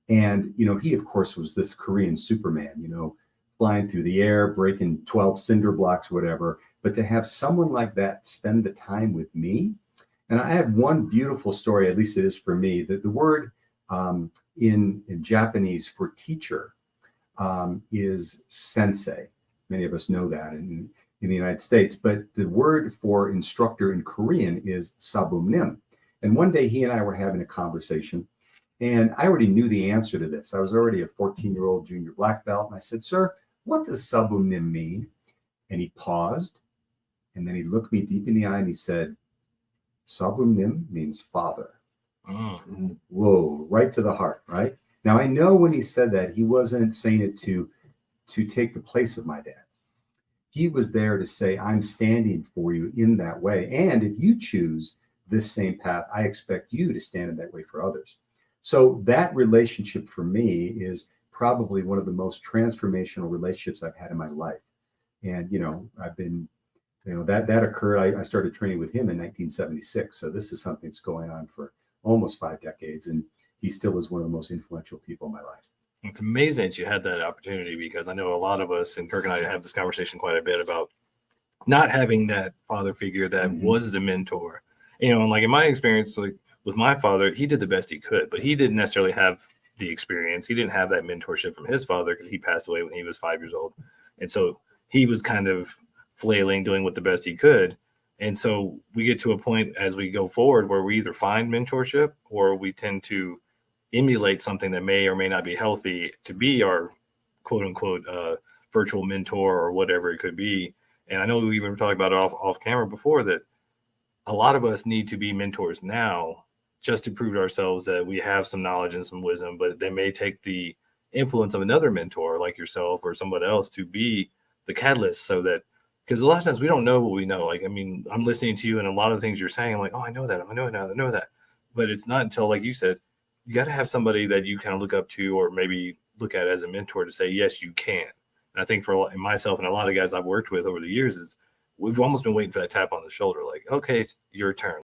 And, he, of course, was this Korean Superman, flying through the air, breaking 12 cinder blocks, whatever. But to have someone like that spend the time with me, and I have one beautiful story, at least it is for me, that the word in Japanese for teacher is sensei. Many of us know that in the United States, but the word for instructor in Korean is sabumnim. And one day he and I were having a conversation, and I already knew the answer to this. I was already a 14-year-old junior black belt, and I said, "Sir, what does sabumnim mean?" And he paused, and then he looked me deep in the eye and he said, "Sabumnim means father." Mm. Whoa, right to the heart, right? Now, I know when he said that, he wasn't saying it to take the place of my dad. He was there to say, I'm standing for you in that way. And if you choose this same path, I expect you to stand in that way for others. So that relationship for me is probably one of the most transformational relationships I've had in my life. And, I've been, that occurred. I started training with him in 1976. So this is something that's going on for almost 5 decades. And he still is one of the most influential people in my life. It's amazing that you had that opportunity, because I know a lot of us, and Kirk and I have this conversation quite a bit about not having that father figure that was the mentor. And like in my experience, like with my father, he did the best he could, but he didn't necessarily have the experience. He didn't have that mentorship from his father because he passed away when he was 5 years old. And so he was kind of flailing, doing what the best he could. And so we get to a point as we go forward where we either find mentorship or we tend to emulate something that may or may not be healthy to be our quote unquote virtual mentor or whatever it could be. And I know we even talked about it off camera before that a lot of us need to be mentors now just to prove to ourselves that we have some knowledge and some wisdom, but they may take the influence of another mentor like yourself or someone else to be the catalyst, so that, because a lot of times we don't know what we know. Like, I mean, I'm listening to you and a lot of things you're saying, I'm like, oh, I know that. I know that. But it's not until, like you said, you got to have somebody that you kind of look up to or maybe look at as a mentor to say, yes, you can. And I think for myself and a lot of guys I've worked with over the years is we've almost been waiting for that tap on the shoulder. Like, okay, it's your turn.